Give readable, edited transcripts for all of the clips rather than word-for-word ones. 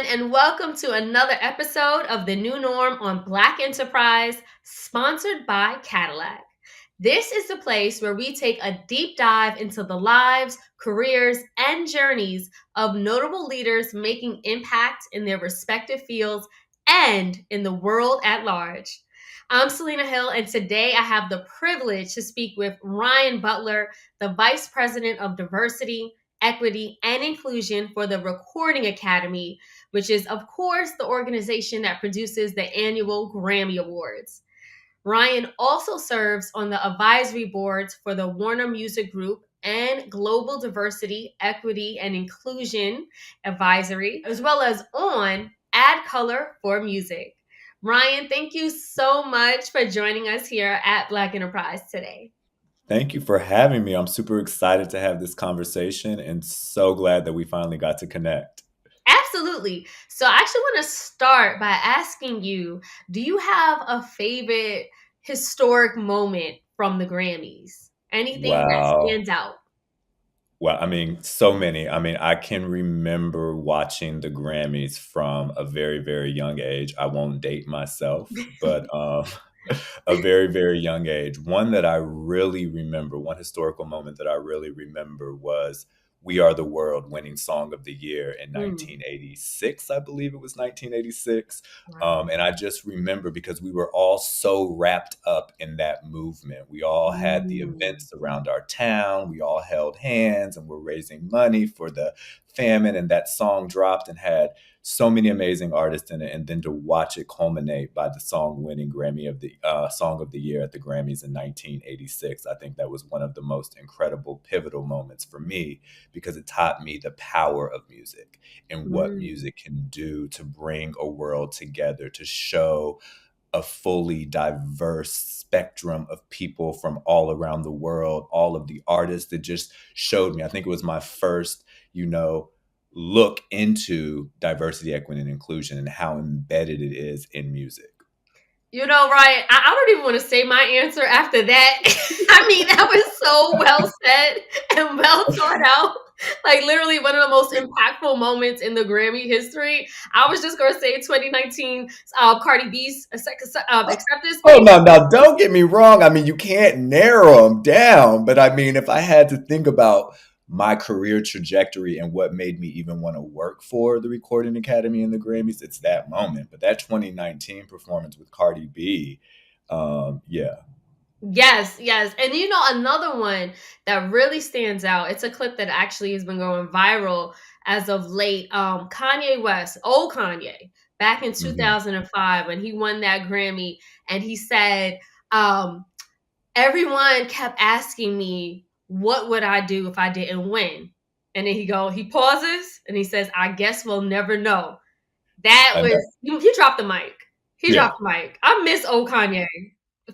and welcome to another episode of The New Norm on Black Enterprise, sponsored by Cadillac. This is the place where we take a deep dive into the lives, careers, and journeys of notable leaders making impact in their respective fields and in the world at large. I'm Selena Hill, and today I have the privilege to speak with Ryan Butler, the Vice President of Diversity, Equity, and Inclusion for the Recording Academy, which is, of course, the organization that produces the annual Grammy Awards. Ryan also serves on the advisory boards for the Warner Music Group and Global Diversity, Equity, and Inclusion Advisory, as well as on Add Color for Music. Ryan, thank you so much for joining us here at Black Enterprise today. Thank you for having me. I'm super excited to have this conversation and so glad that we finally got to connect. Absolutely. So I actually want to start by asking you, do you have a favorite historic moment from the Grammys? Anything that Wow. stands out? Well, so many. I can remember watching the Grammys from a very, very young age. I won't date myself, but a very, very young age. One that I really remember, one historical moment that I really remember was We Are the World winning Song of the Year in Mm, 1986. I believe it was 1986. wow. And I just remember because we were all so wrapped up in that movement. We all had the Mm, events around our town. We all held hands and were raising money for the famine. And that song dropped and had so many amazing artists in it, and then to watch it culminate by the song winning Grammy of the Song of the Year at the Grammys in 1986. I think that was one of the most incredible, pivotal moments for me because it taught me the power of music and what mm, music can do to bring a world together, to show a fully diverse spectrum of people from all around the world, all of the artists that just showed me. I think it was my first, you know, look into diversity, equity, and inclusion and how embedded it is in music. Ryan, I don't even want to say my answer after that. I mean, that was so well said and well thought out. Like literally one of the most impactful moments in the Grammy history. I was just gonna say 2019 Cardi B's acceptance Oh, speech. no, now don't get me wrong. You can't narrow them down, but if I had to think about my career trajectory and what made me even want to work for the Recording Academy and the Grammys, it's that moment. But that 2019 performance with Cardi B, yeah. Yes, yes. And another one that really stands out, it's a clip that actually has been going viral as of late. Kanye West, old Kanye, back in Hmm. 2005 when he won that Grammy, and he said, um, everyone kept asking me, what would I do if I didn't win? And then he pauses and he says, I guess we'll never know. That I was, know. he dropped the mic. He Yeah. dropped the mic. I miss old Kanye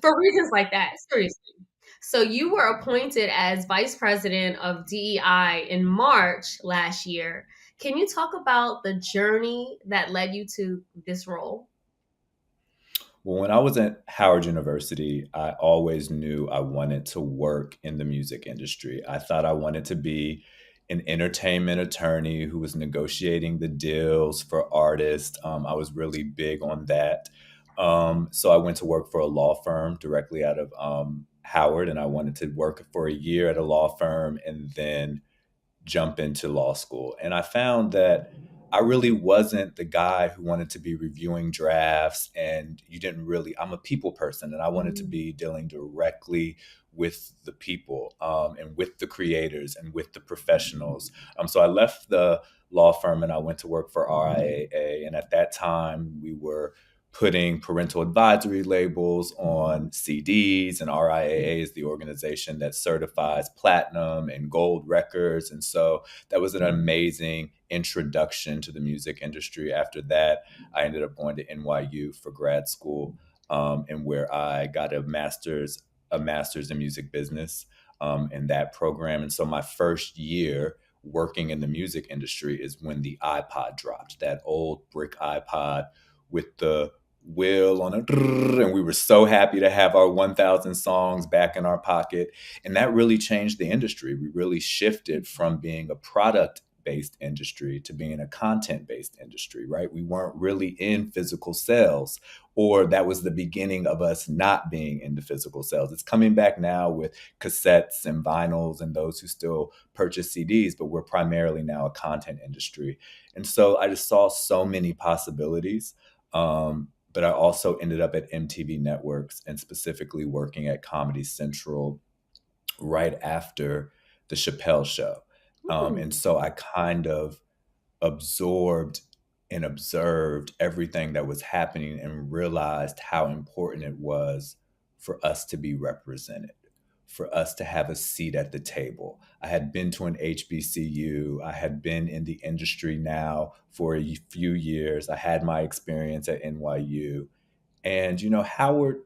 for reasons like that. Seriously. So you were appointed as vice president of DEI in March last year. Can you talk about the journey that led you to this role? Well, when I was at Howard University, I always knew I wanted to work in the music industry. I thought I wanted to be an entertainment attorney who was negotiating the deals for artists. I was really big on that. So I went to work for a law firm directly out of Howard, and I wanted to work for a year at a law firm and then jump into law school. And I found that I really wasn't the guy who wanted to be reviewing drafts. And I'm a people person and I wanted to Mm, be dealing directly with the people and with the creators and with the professionals. So I left the law firm and I went to work for RIAA. And at that time, we were putting parental advisory labels on CDs, and RIAA is the organization that certifies platinum and gold records. And so that was an amazing introduction to the music industry. After that, I ended up going to NYU for grad school, and where I got a master's in music business in that program. And so my first year working in the music industry is when the iPod dropped, that old brick iPod with the wheel on it, and we were so happy to have our 1,000 songs back in our pocket. And that really changed the industry. We really shifted from being a product product-based industry to being a content-based industry, right? We weren't really in physical sales, or that was the beginning of us not being into physical sales. It's coming back now with cassettes and vinyls and those who still purchase CDs, but we're primarily now a content industry. And so I just saw so many possibilities. But I also ended up at MTV Networks and specifically working at Comedy Central right after the Chappelle show. And Hmm. so I kind of absorbed and observed everything that was happening and realized how important it was for us to be represented, for us to have a seat at the table. I had been to an HBCU, I had been in the industry now for a few years, I had my experience at NYU. And, Howard,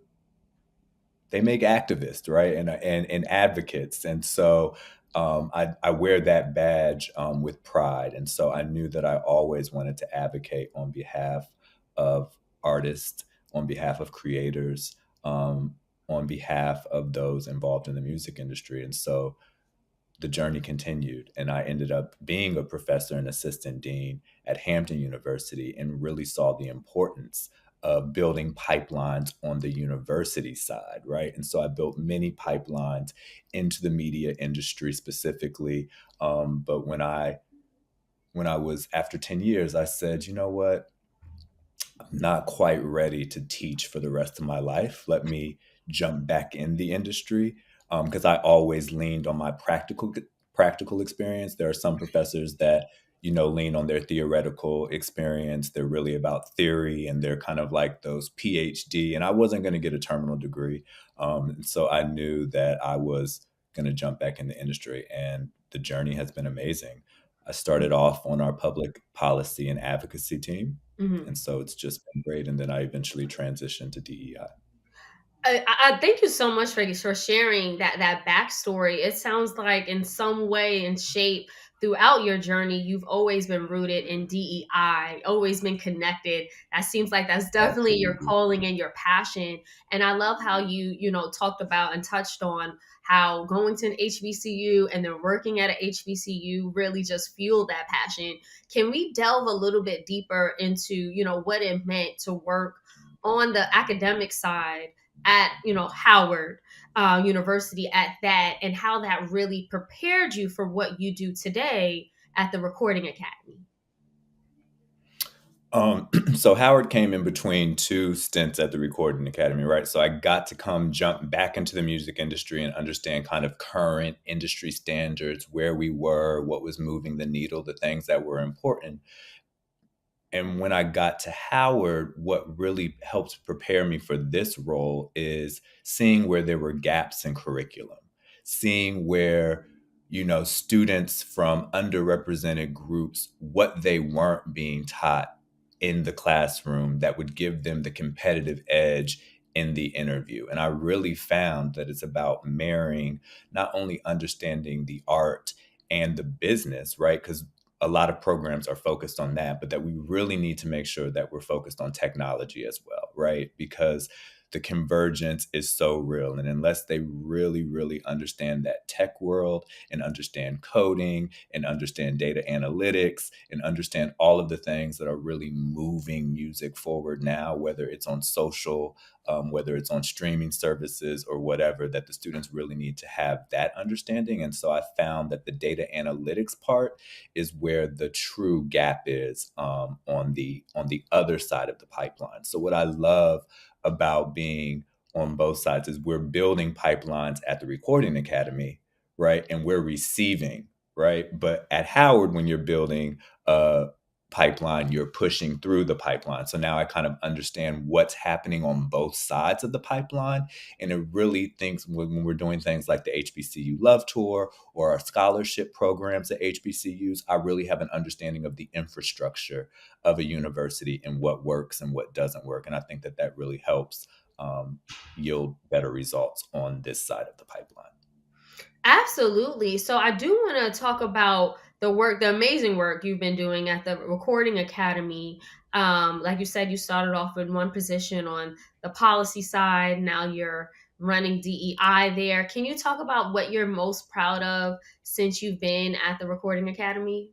they make activists, right? And advocates. And so I wear that badge with pride. And so I knew that I always wanted to advocate on behalf of artists, on behalf of creators, on behalf of those involved in the music industry. And so the journey continued, and I ended up being a professor and assistant dean at Hampton University and really saw the importance of building pipelines on the university side, right? And so I built many pipelines into the media industry specifically. But when I was after 10 years, I said, you know what? Not quite ready to teach for the rest of my life. Let me jump back in the industry because I always leaned on my practical experience. There are some professors that lean on their theoretical experience. They're really about theory, and they're kind of like those PhD. And I wasn't going to get a terminal degree, so I knew that I was going to jump back in the industry, and the journey has been amazing. I started off on our public policy and advocacy team, Hmm. and so it's just been great. And then I eventually transitioned to DEI. I thank you so much for sharing that backstory. It sounds like in some way and shape throughout your journey, you've always been rooted in DEI, always been connected. That seems like that's definitely your Absolutely. calling and your passion. And I love how you talked about and touched on how going to an HBCU and then working at an HBCU really just fueled that passion. Can we delve a little bit deeper into, what it meant to work on the academic side at Howard University at that, and how that really prepared you for what you do today at the Recording Academy? So Howard came in between two stints at the Recording Academy, right? So I got to come jump back into the music industry and understand kind of current industry standards, where we were, what was moving the needle, the things that were important. And when I got to Howard, what really helped prepare me for this role is seeing where there were gaps in curriculum, seeing where, students from underrepresented groups, what they weren't being taught in the classroom that would give them the competitive edge in the interview. And I really found that it's about marrying not only understanding the art and the business, right? Because a lot of programs are focused on that, but that we really need to make sure that we're focused on technology as well, right? Because the convergence is so real. And unless they really, really understand that tech world and understand coding and understand data analytics and understand all of the things that are really moving music forward now, whether it's on social, whether it's on streaming services or whatever, that the students really need to have that understanding. And so I found that the data analytics part is where the true gap is on the other side of the pipeline. So what I love about being on both sides is we're building pipelines at the Recording Academy, right? And we're receiving, right? But at Howard, when you're building a pipeline, you're pushing through the pipeline. So now I kind of understand what's happening on both sides of the pipeline. And it really thinks when we're doing things like the HBCU Love Tour or our scholarship programs at HBCUs, I really have an understanding of the infrastructure of a university and what works and what doesn't work. And I think that that really helps um, yield better results on this side of the pipeline. Absolutely. So I do want to talk about the amazing work you've been doing at the Recording Academy. Like you said, you started off in one position on the policy side. Now you're running DEI there. Can you talk about what you're most proud of since you've been at the Recording Academy?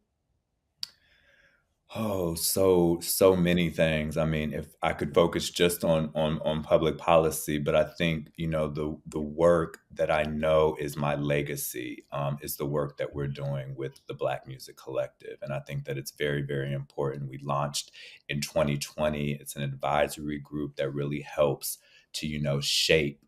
Oh, so many things. I mean, if I could focus just on public policy, but I think, the work that I know is my legacy, is the work that we're doing with the Black Music Collective. And I think that it's very, very important. We launched in 2020. It's an advisory group that really helps to, shape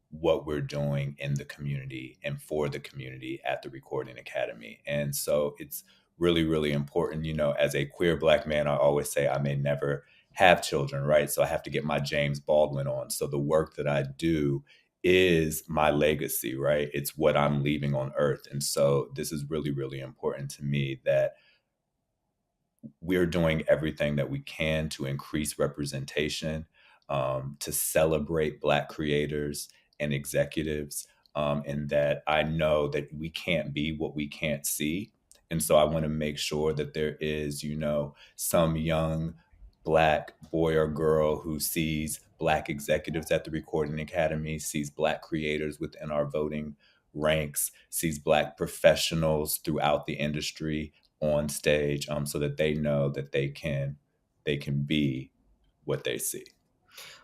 what we're doing in the community and for the community at the Recording Academy. And so it's really, really important. As a queer Black man, I always say I may never have children, right? So I have to get my James Baldwin on. So the work that I do is my legacy, right? It's what I'm leaving on earth. And so this is really, really important to me that we're doing everything that we can to increase representation, to celebrate Black creators and executives, and that I know that we can't be what we can't see. And so I want to make sure that there is, some young Black boy or girl who sees Black executives at the Recording Academy, sees Black creators within our voting ranks, sees Black professionals throughout the industry on stage, so that they know that they can be what they see.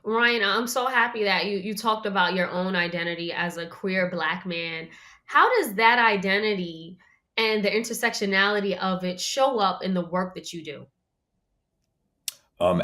Ryan, I'm so happy that you talked about your own identity as a queer Black man. How does that identity and the intersectionality of it show up in the work that you do? Um,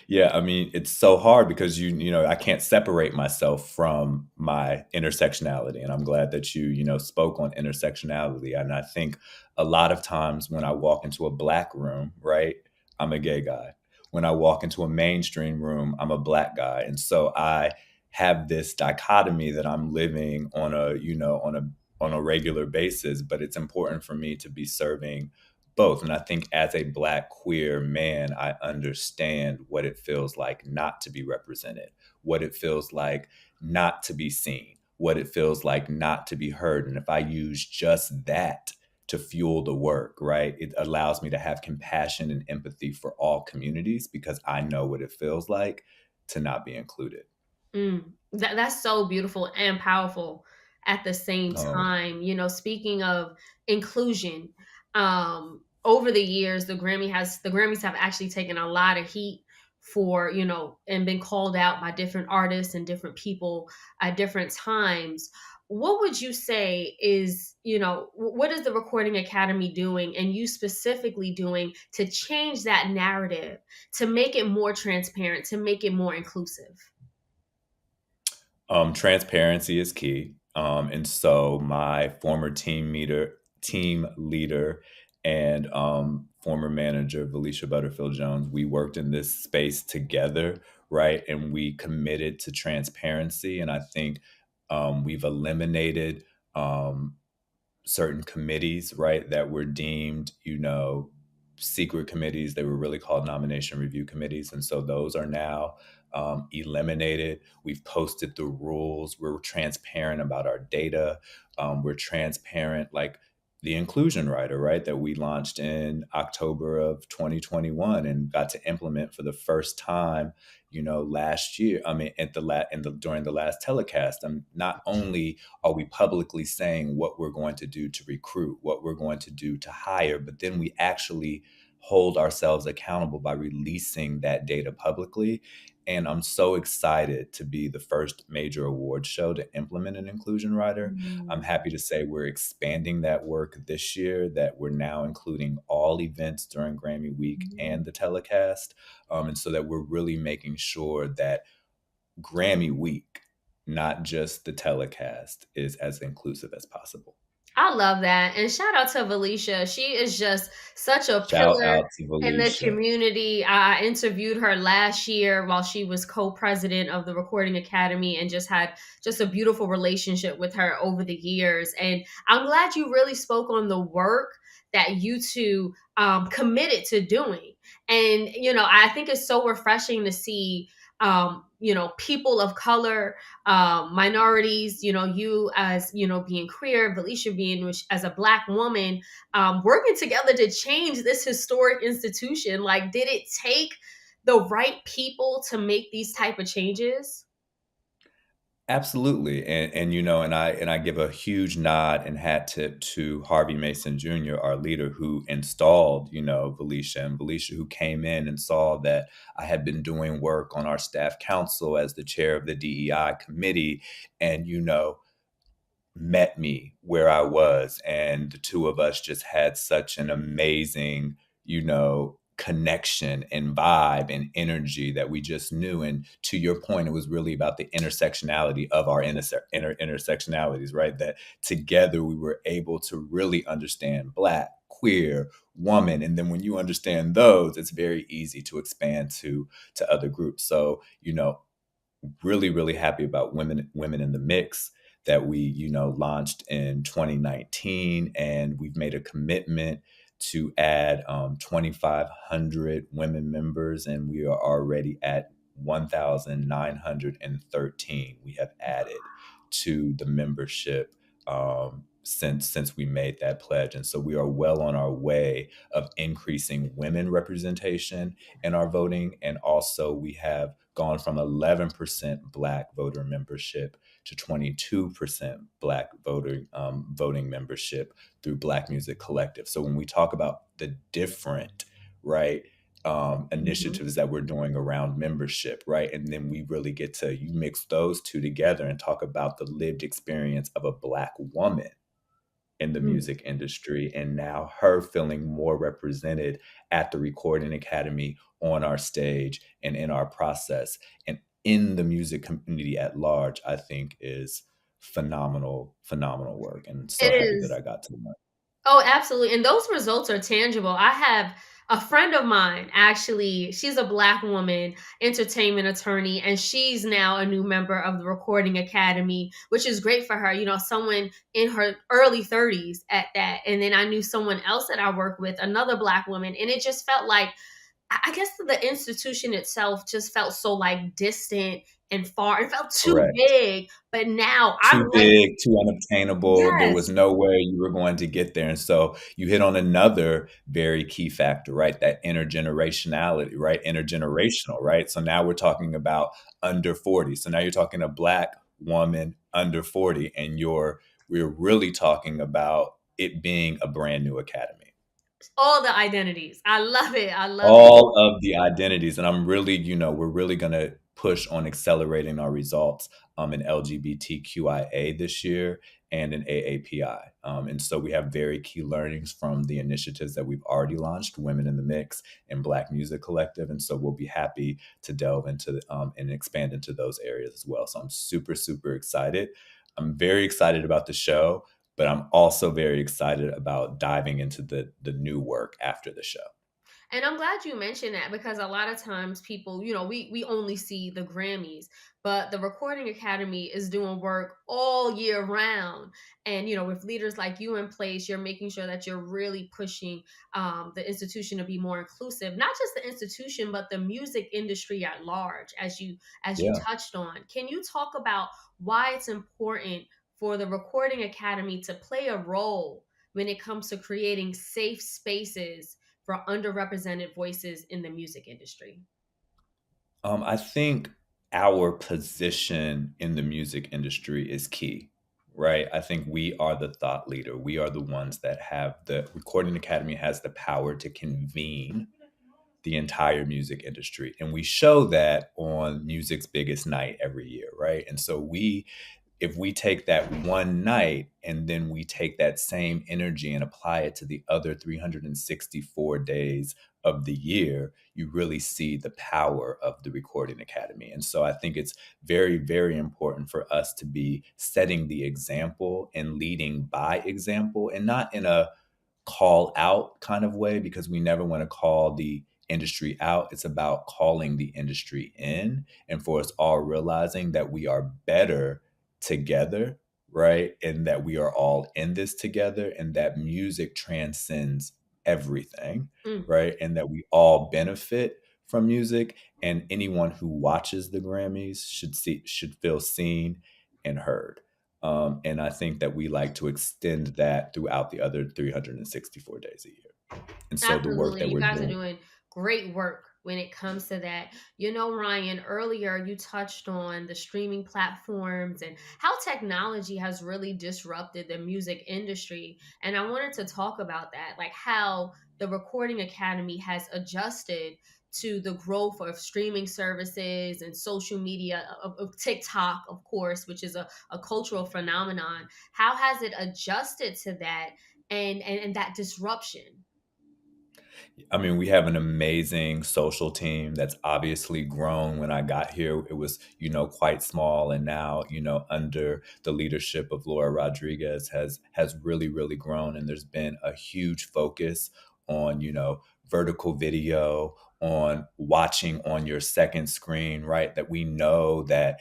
yeah, I mean, it's so hard because I can't separate myself from my intersectionality, and I'm glad that you spoke on intersectionality. And I think a lot of times when I walk into a Black room, right, I'm a gay guy. When I walk into a mainstream room, I'm a Black guy, and so I have this dichotomy that I'm living on a regular basis. But it's important for me to be serving both. And I think as a Black queer man, I understand what it feels like not to be represented, what it feels like not to be seen, what it feels like not to be heard. And if I use just that to fuel the work, right, it allows me to have compassion and empathy for all communities because I know what it feels like to not be included. That's so beautiful and powerful at the same Oh, time. Speaking of inclusion, over the years, the Grammys have actually taken a lot of heat for and been called out by different artists and different people at different times. What would you say is what is the Recording Academy doing, and you specifically doing, to change that narrative, to make it more transparent, to make it more inclusive? Transparency is key. And so my former team leader, and former manager, Felicia Butterfield Jones, we worked in this space together, right? And we committed to transparency. And I think we've eliminated certain committees, right, that were deemed, secret committees. They were really called nomination review committees. And so those are now eliminated. We've posted the rules. We're transparent about our data. We're transparent, like the inclusion rider, right, that we launched in October of 2021 and got to implement for the first time, last year. I mean, during the last telecast. Not only are we publicly saying what we're going to do to recruit, what we're going to do to hire, but then we actually hold ourselves accountable by releasing that data publicly. And I'm so excited to be the first major award show to implement an inclusion rider. I'm happy to say we're expanding that work this year, that we're now including all events during Grammy Week and the telecast. And so that we're really making sure that Grammy Week, not just the telecast, is as inclusive as possible. I love that. And shout out to Felicia. She is just such a Shout pillar out to in the Felicia. community. I interviewed her last year while she was co-president of the Recording Academy, and just had just a beautiful relationship with her over the years. And I'm glad you really spoke on the work that you two committed to doing. And, I think it's so refreshing to see, people of color, minorities, you as, being queer, Felicia being as a Black woman, working together to change this historic institution. Like, did it take the right people to make these type of changes? Absolutely, and you know, and I give a huge nod and hat tip to Harvey Mason Jr., our leader, who installed, you know, Felicia, and Felicia, who came in and saw that I had been doing work on our staff council as the chair of the DEI committee, and you know, met me where I was. And the two of us just had such an amazing, you know, connection and vibe and energy that we just knew. And to your point, it was really about the intersectionality of our intersectionalities, right? That together we were able to really understand Black, queer, woman. And then when you understand those, it's very easy to expand to other groups. So, you know, really really happy about women in the mix that we, you know, launched in 2019, and we've made a commitment to add 2,500 women members, and we are already at 1,913 we have added to the membership since we made that pledge. And so we are well on our way of increasing women representation in our voting. And also we have gone from 11% Black voter membership to 22% Black voting membership through Black Music Collective. So when we talk about the different, right, Mhm. initiatives that we're doing around membership, right, and then we really get to you mix those two together and talk about the lived experience of a Black woman in the Mm. music industry, and now her feeling more represented at the Recording Academy, on our stage, and in our process, and in the music community at large, I think is phenomenal, phenomenal work, and so It happy that is. I got to learn. Oh, absolutely, and those results are tangible. I have a friend of mine, actually, she's a Black woman, entertainment attorney, and she's now a new member of the Recording Academy, which is great for her, you know, someone in her early 30s at that, and then I knew someone else that I work with, another Black woman, and it just felt like I guess the institution itself just felt so, like, distant and far. It felt too Correct. big, but now I Too like. big, too unobtainable. There was Yes. no way you were going to get there. And so you hit on another very key factor, right? That intergenerationality, right? Intergenerational, right? So now we're talking about under 40. So now you're talking a Black woman under 40, and we're really talking about it being a brand new academy. All the identities. I love it, I love it. All of the identities, and I'm really, you know, we're really gonna push on accelerating our results, in LGBTQIA this year and in AAPI, and so we have very key learnings from the initiatives that we've already launched, Women in the Mix and Black Music Collective, and so we'll be happy to delve into, and expand into those areas as well. So I'm super, super excited. I'm very excited about the show, but I'm also very excited about diving into the new work after the show. And I'm glad you mentioned that because a lot of times people, you know, we only see the Grammys, but the Recording Academy is doing work all year round. And, you know, with leaders like you in place, you're making sure that you're really pushing the institution to be more inclusive, not just the institution, but the music industry at large, as you Yeah. touched on. Can you talk about why it's important for the Recording Academy to play a role when it comes to creating safe spaces for underrepresented voices in the music industry? I think our position in the music industry is key, right? I think we are the thought leader. We are the ones that have the Recording Academy has the power to convene the entire music industry. And we show that on music's biggest night every year, right? And so if we take that one night and then we take that same energy and apply it to the other 364 days of the year, you really see the power of the Recording Academy. And so I think it's very, very important for us to be setting the example and leading by example, and not in a call out kind of way, because we never want to call the industry out. It's about calling the industry in, and for us all realizing that we are better together, right? And that we are all in this together, and that music transcends everything, Mm, right? And that we all benefit from music, and anyone who watches the Grammys should feel seen and heard. And I think that we like to extend that throughout the other 364 days a year. And so the work absolutely. that You we're guys are doing, doing great work. when it comes to that. You know, Ryan, earlier you touched on the streaming platforms and how technology has really disrupted the music industry. And I wanted to talk about that, like how the Recording Academy has adjusted to the growth of streaming services and social media, of TikTok, of course, which is a cultural phenomenon. How has it adjusted to that and that disruption? I mean, we have an amazing social team that's obviously grown. When I got here, it was, quite small. And now, under the leadership of Laura Rodriguez has really, really grown. And there's been a huge focus on, vertical video, on watching on your second screen, right? That we know that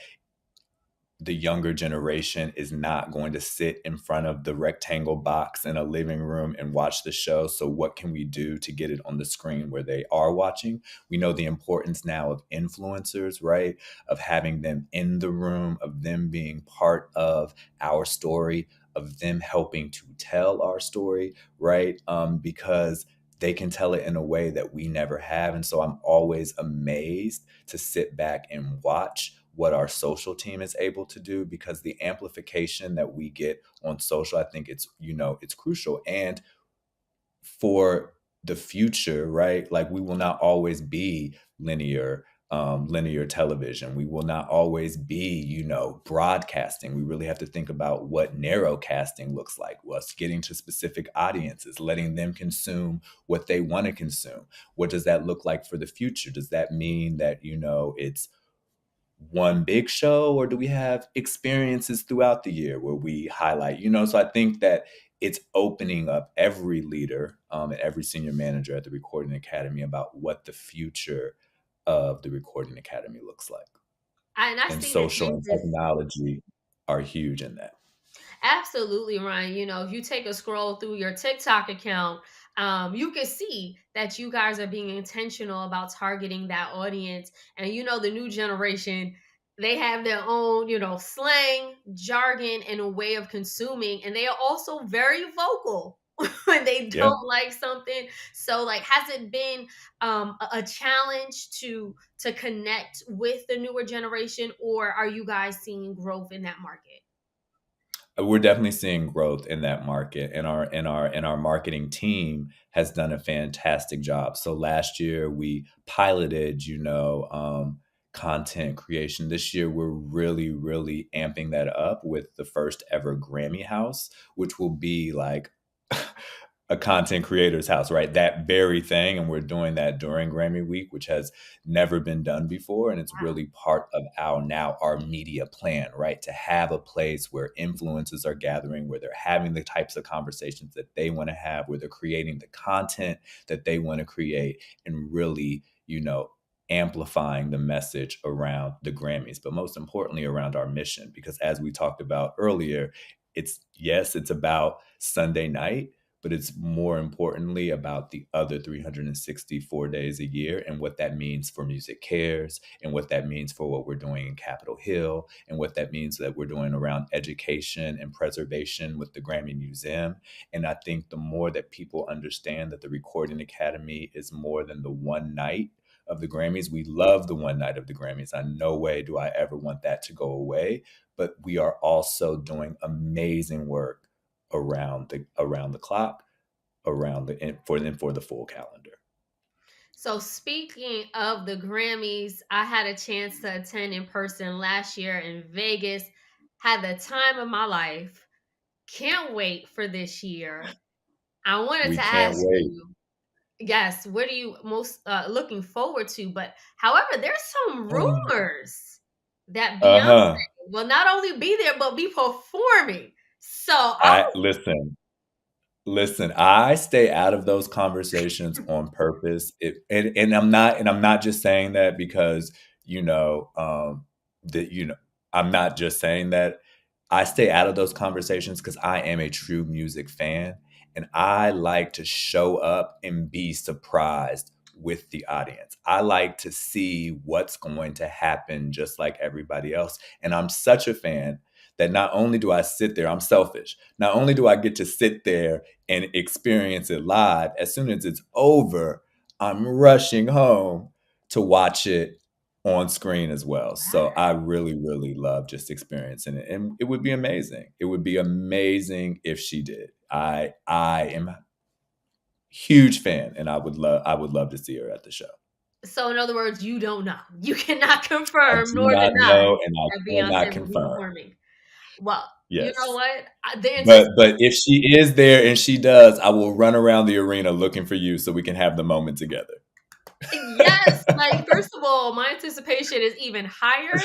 the younger generation is not going to sit in front of the rectangle box in a living room and watch the show. So, what can we do to get it on the screen where they are watching? We know the importance now of influencers, right? Of having them in the room, of them being part of our story, of them helping to tell our story, right? Because they can tell it in a way that we never have. And so I'm always amazed to sit back and watch what our social team is able to do, because the amplification that we get on social, I think it's crucial. And for the future, right? Like, we will not always be linear television. We will not always be, broadcasting. We really have to think about what narrowcasting looks like, us getting to specific audiences, letting them consume what they want to consume. What does that look like for the future? Does that mean that, it's one big show, or do we have experiences throughout the year where we highlight, so I think that it's opening up every leader, and every senior manager at the Recording Academy about what the future of the Recording Academy looks like. And I And see that social this and is technology are huge in that. absolutely, Ryan. You know, if you take a scroll through your TikTok account, you can see that you guys are being intentional about targeting that audience. And you know, the new generation, they have their own, slang, jargon, and a way of consuming, and they are also very vocal when they Yeah. don't like something. So, like, has it been a challenge to connect with the newer generation, or are you guys seeing growth in that market? We're definitely seeing growth in that market, and our marketing team has done a fantastic job. So last year we piloted, content creation. This year we're really, really amping that up with the first ever Grammy House, which will be like a content creator's house, right? That very thing. And we're doing that during Grammy Week, which has never been done before. And it's really part of our media plan, right? To have a place where influencers are gathering, where they're having the types of conversations that they want to have, where they're creating the content that they want to create, and really, amplifying the message around the Grammys, but most importantly around our mission. Because as we talked about earlier, it's about Sunday night, but it's more importantly about the other 364 days a year, and what that means for Music Cares, and what that means for what we're doing in Capitol Hill, and what that means that we're doing around education and preservation with the Grammy Museum. And I think the more that people understand that the Recording Academy is more than the one night of the Grammys. We love the one night of the Grammys. I no way do I ever want that to go away, but we are also doing amazing work around the clock, around the for the full calendar. So speaking of the Grammys, I had a chance to attend in person last year in Vegas. Had the time of my life. Can't wait for this year. I wanted We to can't ask wait. you, yes, what are you most looking forward to? But however, there's some rumors that Beyonce Uh-huh. will not only be there but be performing. So I I listen, I stay out of those conversations on purpose. And I'm not just saying that because, that I'm not just saying that. I stay out of those conversations because I am a true music fan, and I like to show up and be surprised with the audience. I like to see what's going to happen just like everybody else. And I'm such a fan that not only do I sit there, I'm selfish. Not only do I get to sit there and experience it live, as soon as it's over, I'm rushing home to watch it on screen as well. So I Right. really, really love just experiencing it, and it would be amazing. It would be amazing if she did. I am a huge fan, and I would love to see her at the show. So in other words, you don't know. You cannot I confirm do nor not deny know, and I that cannot Beyonce will be confirm. performing. Well, you know Yes. what? The But if she is there and she does, I will run around the arena looking for you so we can have the moment together. yes, like first of all, my anticipation is even higher.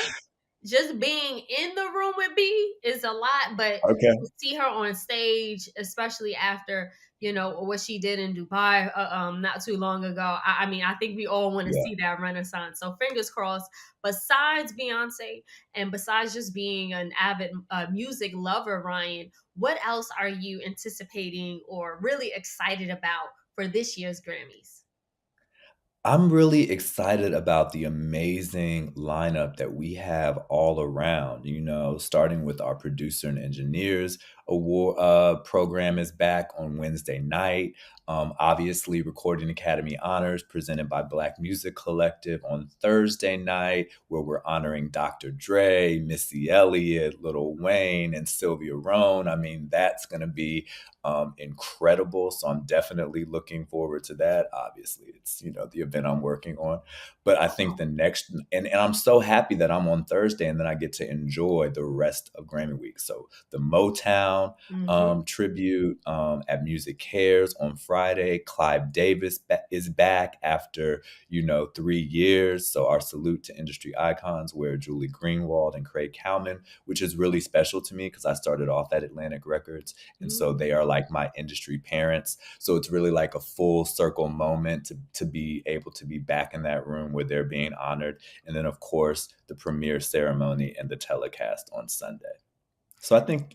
Just being in the room with B is a lot, but Okay. to see her on stage, especially after what she did in Dubai not too long ago. I mean, I think we all want to Yeah. see that renaissance. So fingers crossed. Besides Beyonce, and besides just being an avid music lover, Ryan, what else are you anticipating or really excited about for this year's Grammys? I'm really excited about the amazing lineup that we have all around, starting with our producer and engineers award program is back on Wednesday night. Obviously, Recording Academy Honors presented by Black Music Collective on Thursday night, where we're honoring Dr. Dre, Missy Elliott, Lil Wayne, and Sylvia Rhone. I mean, that's going to be incredible. So I'm definitely looking forward to that. Obviously, it's the event I'm working on, but I think Oh, the next and I'm so happy that I'm on Thursday and then I get to enjoy the rest of Grammy Week. So the Motown mhm. tribute at Music Cares on Friday. Clive Davis is back after 3 years. So our salute to industry icons, where Julie Greenwald and Craig Cowman, which is really special to me because I started off at Atlantic Records. And so Mm. they are like my industry parents. So it's really like a full circle moment to be able to be back in that room where they're being honored. And then, of course, the premiere ceremony and the telecast on Sunday. So I think,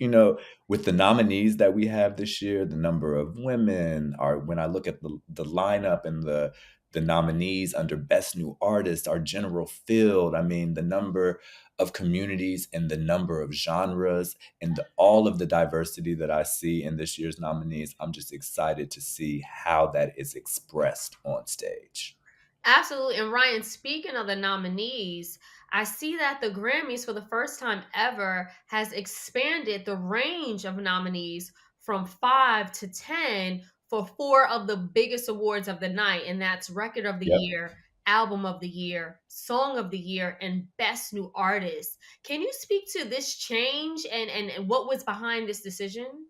with the nominees that we have this year, the number of women are when I look at the lineup and the nominees under Best New Artist, our general field, I mean, the number of communities and the number of genres and all of the diversity that I see in this year's nominees, I'm just excited to see how that is expressed on stage. Absolutely. And Ryan, speaking of the nominees, I see that the Grammys, for the first time ever, has expanded the range of nominees from 5 to 10 for four of the biggest awards of the night. And that's Record of the Yep. Year, Album of the Year, Song of the Year, and Best New Artist. Can you speak to this change and what was behind this decision?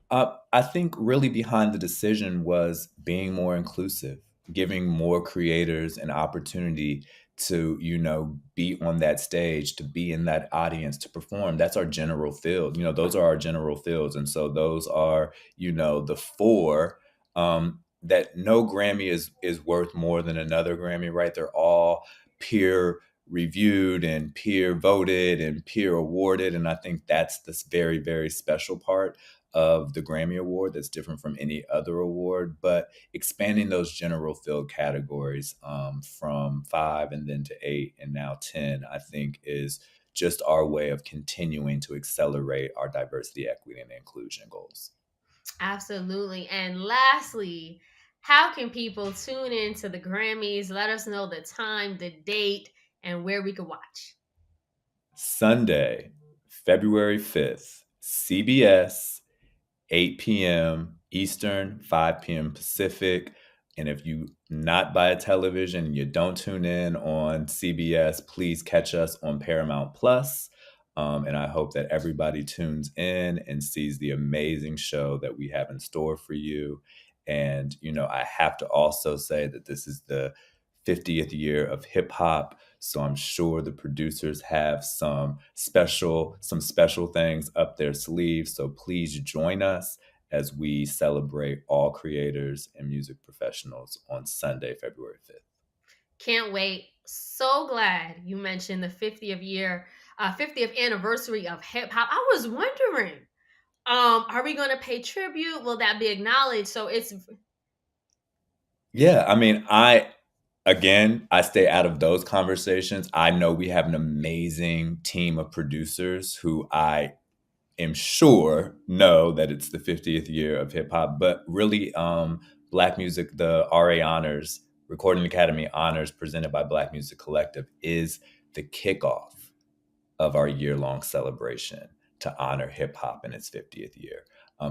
I think really behind the decision was being more inclusive, giving more creators an opportunity to, be on that stage, to be in that audience, to perform. That's our general field. Those are our general fields. And so those are, the four that no Grammy is worth more than another Grammy, right? They're all peer reviewed and peer voted and peer awarded. And I think that's this very, very special part of the Grammy Award that's different from any other award, but expanding those general field categories from five and then to eight and now 10, I think is just our way of continuing to accelerate our diversity, equity, and inclusion goals. Absolutely. And lastly, how can people tune in to the Grammys? Let us know the time, the date, and where we could watch. Sunday, February 5th, CBS, 8 p.m. Eastern, 5 p.m. Pacific. And if you not buy a television and you don't tune in on CBS, please catch us on Paramount Plus. And I hope that everybody tunes in and sees the amazing show that we have in store for you. And, I have to also say that this is the 50th year of hip hop. So I'm sure the producers have some special things up their sleeves. So please join us as we celebrate all creators and music professionals on Sunday, February 5th. Can't wait. So glad you mentioned the 50th anniversary of hip hop. I was wondering, are we going to pay tribute? Will that be acknowledged? So it's Yeah, I mean, I stay out of those conversations. I know we have an amazing team of producers who I am sure know that it's the 50th year of hip hop, but really, Black music, the RA honors Recording Academy Honors presented by Black Music Collective is the kickoff of our year-long celebration to honor hip hop in its 50th year,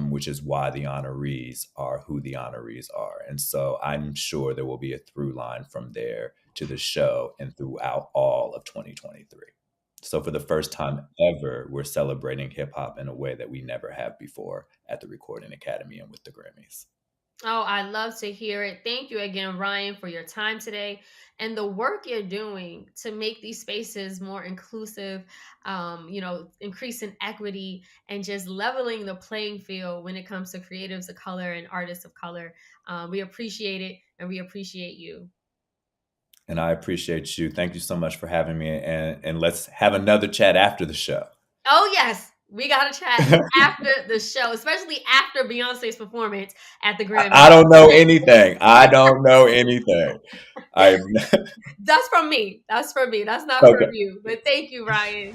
which is why the honorees are who the honorees are. And so I'm sure there will be a through line from there to the show and throughout all of 2023. So for the first time ever, we're celebrating hip hop in a way that we never have before at the Recording Academy and with the Grammys. Oh, I love to hear it. Thank you again, Ryan, for your time today and the work you're doing to make these spaces more inclusive, increasing equity and just leveling the playing field when it comes to creatives of color and artists of color. We appreciate it and we appreciate you. And I appreciate you. Thank you so much for having me. And let's have another chat after the show. Oh, yes. We got to chat after the show, especially after Beyonce's performance at the Grammys. I don't know anything. I don't know anything. I'm That's from me. That's from me. That's not from okay. you. But thank you, Ryan.